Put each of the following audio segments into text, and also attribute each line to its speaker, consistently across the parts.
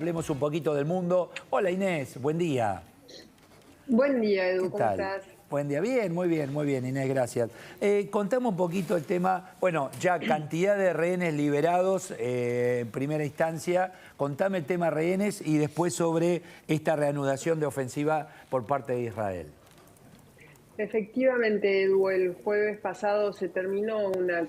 Speaker 1: Hablemos un poquito del mundo. Hola Inés, buen día.
Speaker 2: Buen día, Edu,
Speaker 1: ¿Qué
Speaker 2: ¿cómo
Speaker 1: tal?
Speaker 2: estás?
Speaker 1: Buen día, bien, muy bien Inés, gracias. Contame un poquito el tema, bueno, ya cantidad de rehenes liberados en primera instancia. Contame el tema rehenes y después sobre esta reanudación de ofensiva por parte de Israel.
Speaker 2: Efectivamente, Edu, el jueves pasado se terminó una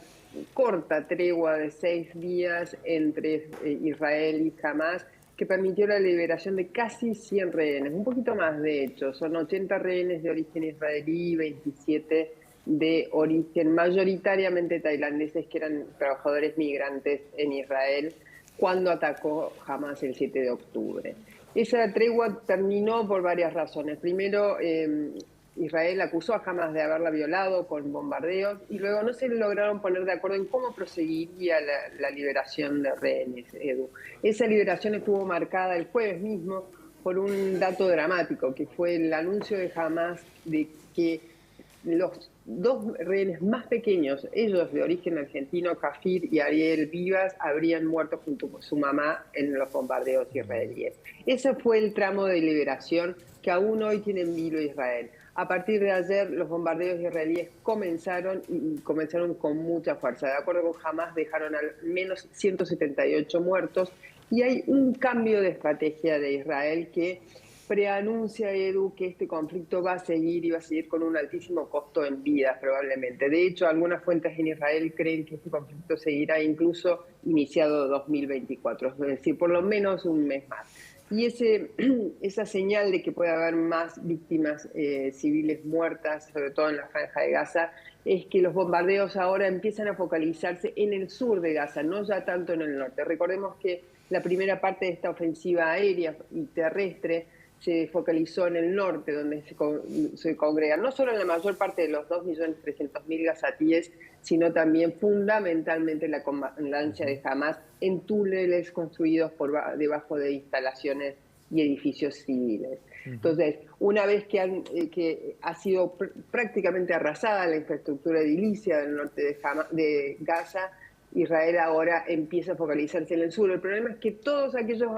Speaker 2: corta tregua de 6 días entre Israel y Hamas que permitió la liberación de casi 100 rehenes, un poquito más de hecho, son 80 rehenes de origen israelí y 27 de origen mayoritariamente tailandeses que eran trabajadores migrantes en Israel cuando atacó Hamas el 7 de octubre. Esa tregua terminó por varias razones. Primero, Israel acusó a Hamas de haberla violado con bombardeos y luego no se lograron poner de acuerdo en cómo proseguiría la liberación de rehenes, Edu. Esa liberación estuvo marcada el jueves mismo por un dato dramático, que fue el anuncio de Hamas de que los dos rehenes más pequeños, ellos de origen argentino, Kafir y Ariel Vivas, habrían muerto junto con su mamá en los bombardeos israelíes. Ese fue el tramo de liberación que aún hoy tiene en vilo Israel. A partir de ayer, los bombardeos israelíes comenzaron con mucha fuerza. De acuerdo con Hamas, dejaron al menos 178 muertos y hay un cambio de estrategia de Israel que preanuncia, Edu, que este conflicto va a seguir y va a seguir con un altísimo costo en vidas probablemente. De hecho, algunas fuentes en Israel creen que este conflicto seguirá incluso iniciado 2024, es decir, por lo menos un mes más. Y esa señal de que puede haber más víctimas civiles muertas, sobre todo en la Franja de Gaza, es que los bombardeos ahora empiezan a focalizarse en el sur de Gaza, no ya tanto en el norte. Recordemos que la primera parte de esta ofensiva aérea y terrestre se focalizó en el norte, donde se congregan no solo en la mayor parte de los 2.300.000 gazatíes, sino también fundamentalmente la comandancia de Hamas en túneles construidos debajo de instalaciones y edificios civiles. Entonces, una vez que ha sido prácticamente arrasada la infraestructura edilicia del norte de Gaza, Israel ahora empieza a focalizarse en el sur. El problema es que todos aquellos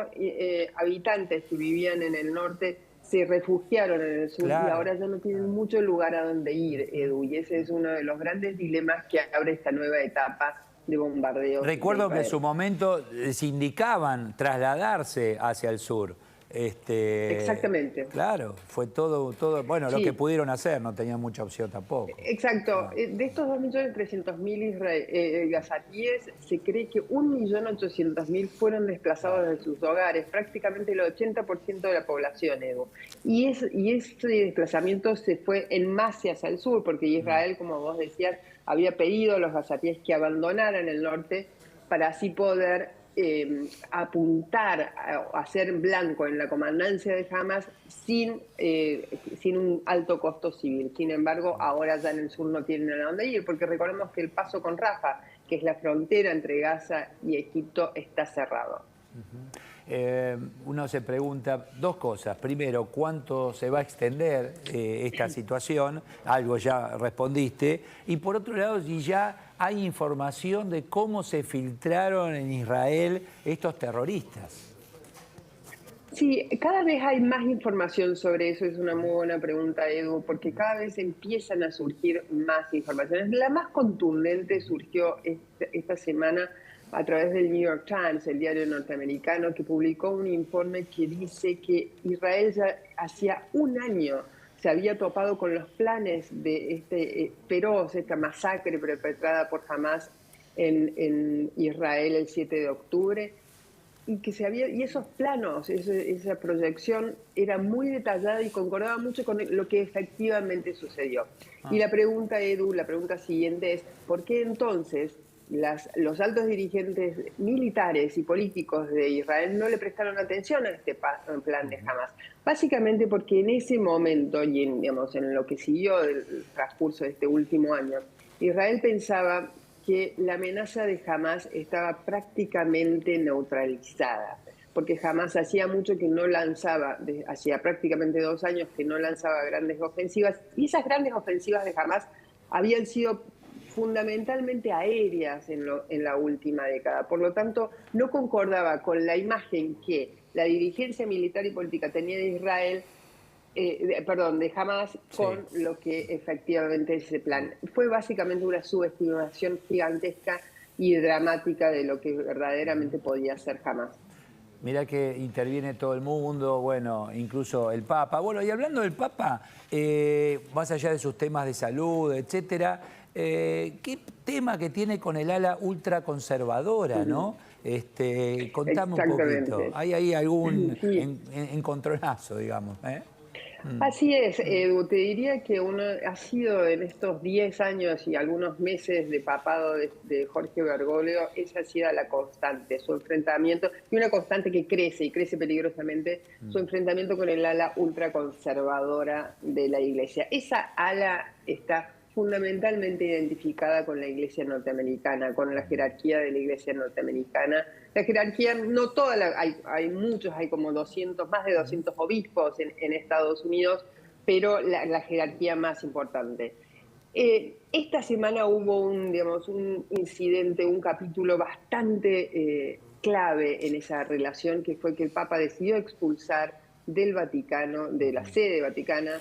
Speaker 2: habitantes que vivían en el norte se refugiaron en el sur y
Speaker 1: Claro.
Speaker 2: ahora ya no tienen mucho lugar a donde ir, Edu. Y ese es uno de los grandes dilemas que abre esta nueva etapa de bombardeos de
Speaker 1: Recuerdo que en
Speaker 2: Israel.
Speaker 1: su momento se indicaban trasladarse hacia el sur.
Speaker 2: Exactamente.
Speaker 1: Claro, fue todo, bueno, lo que
Speaker 2: Sí,
Speaker 1: pudieron hacer, no tenían mucha opción tampoco.
Speaker 2: exacto.
Speaker 1: Ah.
Speaker 2: De estos 2.300.000 gazatíes, se cree que 1.800.000 fueron desplazados de sus hogares, prácticamente el 80% de la población, Evo. Y ese desplazamiento se fue en masa hacia el sur, porque Israel, como vos decías, había pedido a los gazatíes que abandonaran el norte para así poder apuntar a ser blanco en la comandancia de Hamas sin un alto costo civil. Sin embargo, ahora ya en el sur no tienen a dónde ir, porque recordemos que el paso con Rafah, que es la frontera entre Gaza y Egipto, está cerrado.
Speaker 1: Uno se pregunta dos cosas. Primero, ¿cuánto se va a extender esta situación? Algo ya respondiste. Y por otro lado, si ya hay información de cómo se filtraron en Israel estos terroristas.
Speaker 2: Sí, cada vez hay más información sobre eso, es una muy buena pregunta, Edu, porque cada vez empiezan a surgir más informaciones. La más contundente surgió esta semana a través del New York Times, el diario norteamericano, que publicó un informe que dice que Israel ya hacía un año se había topado con los planes de esta masacre perpetrada por Hamas en Israel el 7 de octubre y esos planos, esa proyección era muy detallada y concordaba mucho con lo que efectivamente sucedió. Y la pregunta, Edu, la pregunta siguiente es, ¿por qué entonces los altos dirigentes militares y políticos de Israel no le prestaron atención a este plan de Hamas? Básicamente porque en ese momento y en lo que siguió del transcurso de este último año, Israel pensaba que la amenaza de Hamas estaba prácticamente neutralizada, porque Hamas hacía mucho que no lanzaba, hacía prácticamente 2 años que no lanzaba grandes ofensivas, y esas grandes ofensivas de Hamas habían sido fundamentalmente aéreas en la última década. Por lo tanto, no concordaba con la imagen que la dirigencia militar y política tenía de Israel, de Hamas, con lo que efectivamente es ese plan. Fue básicamente una subestimación gigantesca y dramática de lo que verdaderamente podía ser Hamas.
Speaker 1: Mirá que interviene todo el mundo, bueno, incluso el Papa. Bueno, y hablando del Papa, más allá de sus temas de salud, etcétera, ¿qué tema que tiene con el ala ultraconservadora, no? Contame un poquito. ¿Hay ahí algún encontronazo, digamos?
Speaker 2: Así es, Edu. Te diría que uno ha sido en estos 10 años y algunos meses de papado de Jorge Bergoglio, esa ha sido la constante, su enfrentamiento, y una constante que crece y crece peligrosamente, su enfrentamiento con el ala ultraconservadora de la Iglesia. Esa ala está fundamentalmente identificada con la Iglesia norteamericana, con la jerarquía de la Iglesia norteamericana. La jerarquía, no toda, hay muchos, hay como 200, más de 200 obispos en Estados Unidos, pero la jerarquía más importante. Esta semana hubo un incidente, un capítulo bastante clave en esa relación, que fue que el Papa decidió expulsar del Vaticano, de la sede vaticana,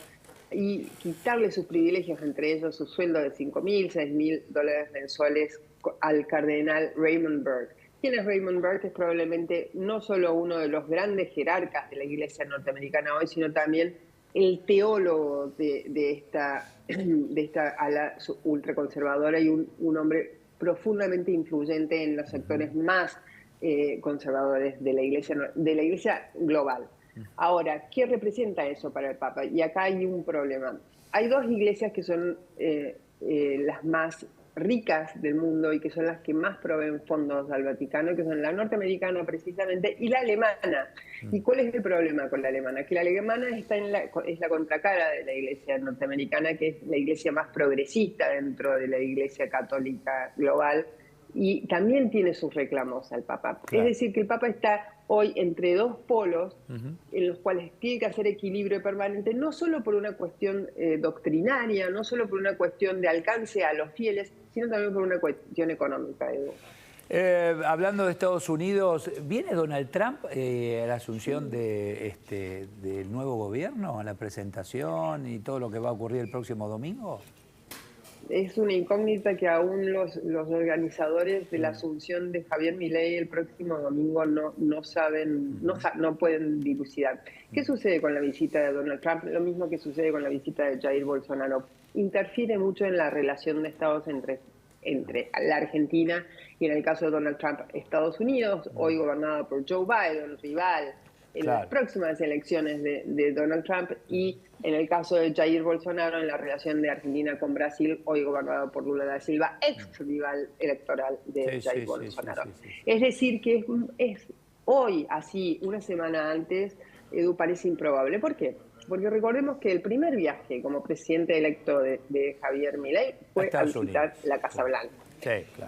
Speaker 2: y quitarle sus privilegios, entre ellos su sueldo de $5.000, $6.000 mensuales al cardenal Raymond Burke. ¿Quién es Raymond Burke? Es probablemente no solo uno de los grandes jerarcas de la Iglesia norteamericana hoy, sino también el teólogo de esta ala ultraconservadora y un hombre profundamente influyente en los sectores más conservadores de la Iglesia global. Ahora, ¿qué representa eso para el Papa? Y acá hay un problema. Hay dos iglesias que son las más ricas del mundo y que son las que más proveen fondos al Vaticano, que son la norteamericana precisamente y la alemana. ¿Y cuál es el problema con la alemana? Que la alemana es la contracara de la iglesia norteamericana, que es la iglesia más progresista dentro de la iglesia católica global, y también tiene sus reclamos al Papa. Claro. Es decir, que el Papa está hoy entre dos polos en los cuales tiene que hacer equilibrio permanente, no solo por una cuestión doctrinaria, no solo por una cuestión de alcance a los fieles, sino también por una cuestión económica, Edu.
Speaker 1: Hablando de Estados Unidos, ¿viene Donald Trump a la asunción del nuevo gobierno, a la presentación y todo lo que va a ocurrir el próximo domingo?
Speaker 2: Es una incógnita que aún los organizadores de la asunción de Javier Milei el próximo domingo no saben, no pueden dilucidar. ¿Qué sucede con la visita de Donald Trump? Lo mismo que sucede con la visita de Jair Bolsonaro. Interfiere mucho en la relación de estados entre la Argentina y, en el caso de Donald Trump, Estados Unidos, hoy gobernado por Joe Biden, rival en las próximas elecciones de Donald Trump, y en el caso de Jair Bolsonaro, en la relación de Argentina con Brasil, hoy gobernado por Lula da Silva, ex rival electoral de Jair Bolsonaro. Es decir, que es hoy, así, una semana antes, Edu, parece improbable. ¿Por qué? Porque recordemos que el primer viaje como presidente electo de Javier Milei fue a visitar la Casa Blanca.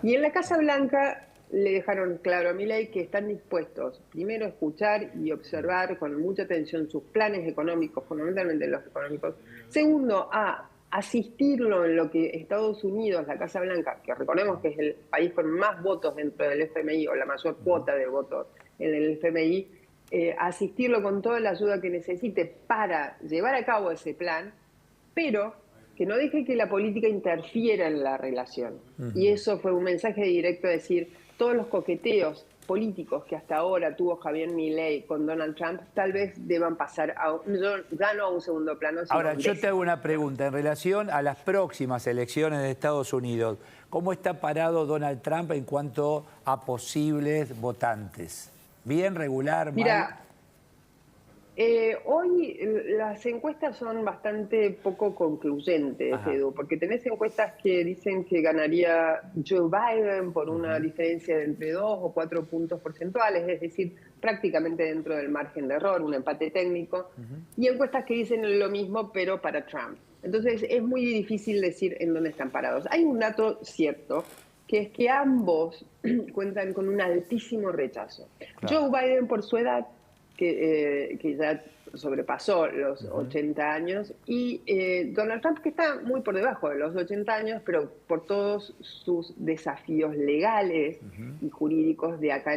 Speaker 2: Y en la Casa Blanca le dejaron claro a Milei que están dispuestos, primero, a escuchar y observar con mucha atención sus planes económicos, fundamentalmente los económicos. Segundo, a asistirlo en lo que Estados Unidos, la Casa Blanca, que recordemos que es el país con más votos dentro del FMI, o la mayor cuota de votos en el FMI, asistirlo con toda la ayuda que necesite para llevar a cabo ese plan, pero que no deje que la política interfiera en la relación. Y eso fue un mensaje directo a decir, todos los coqueteos políticos que hasta ahora tuvo Javier Milei con Donald Trump tal vez deban pasar ya no a un segundo plano. Sino
Speaker 1: ahora, yo te hago una pregunta en relación a las próximas elecciones de Estados Unidos. ¿Cómo está parado Donald Trump en cuanto a posibles votantes? ¿Bien, regular, mal?
Speaker 2: Mira, hoy las encuestas son bastante poco concluyentes, Edu, porque tenés encuestas que dicen que ganaría Joe Biden por una diferencia de entre 2 o 4 puntos porcentuales, es decir, prácticamente dentro del margen de error, un empate técnico, y encuestas que dicen lo mismo, pero para Trump. Entonces es muy difícil decir en dónde están parados. Hay un dato cierto, que es que ambos cuentan con un altísimo rechazo. Joe Biden, por su edad, que ya sobrepasó los 80 años, y Donald Trump, que está muy por debajo de los 80 años, pero por todos sus desafíos legales y jurídicos de acá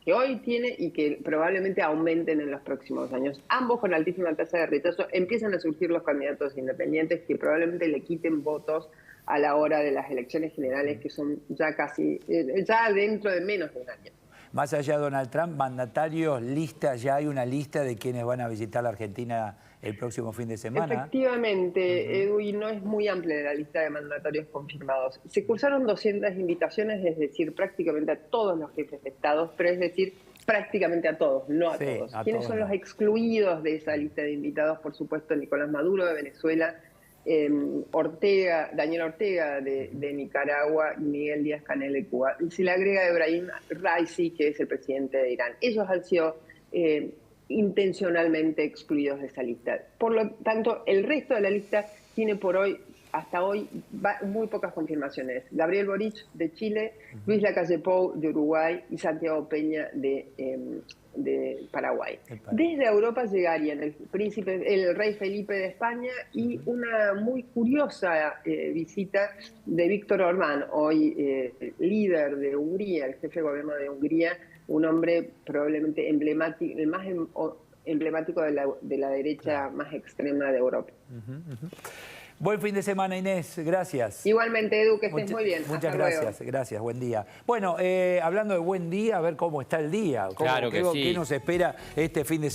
Speaker 2: que hoy tiene y que probablemente aumenten en los próximos años. Ambos con altísima tasa de rechazo. Empiezan a surgir los candidatos independientes que probablemente le quiten votos a la hora de las elecciones generales, que son ya casi, ya dentro de menos de un año.
Speaker 1: Más allá de Donald Trump, mandatarios, lista, ya hay una lista de quienes van a visitar la Argentina el próximo fin de semana.
Speaker 2: Efectivamente, Edu, y no es muy amplia la lista de mandatarios confirmados. Se cursaron 200 invitaciones, es decir, prácticamente a todos los jefes de Estado, pero es decir, prácticamente a todos, no a todos. ¿Quiénes son los excluidos de esa lista de invitados? Por supuesto, Nicolás Maduro de Venezuela, Daniel Ortega de Nicaragua y Miguel Díaz-Canel de Cuba. Se le agrega Ebrahim Raisi, que es el presidente de Irán. Ellos han sido intencionalmente excluidos de esa lista. Por lo tanto, el resto de la lista tiene hasta hoy, muy pocas confirmaciones. Gabriel Boric de Chile, Luis Lacalle Pou de Uruguay y Santiago Peña de Paraguay. Desde Europa llegarían el rey Felipe de España y una muy curiosa visita de Víctor Orbán, hoy líder de Hungría, el jefe de gobierno de Hungría, un hombre probablemente emblemático, el más emblemático de la derecha más extrema de Europa.
Speaker 1: Buen fin de semana, Inés. Gracias.
Speaker 2: Igualmente, Edu, que estés muy bien.
Speaker 1: Muchas gracias. Gracias. Buen día. Bueno, hablando de buen día, a ver cómo está el día.
Speaker 3: Claro que sí.
Speaker 1: ¿Qué nos espera este fin de semana?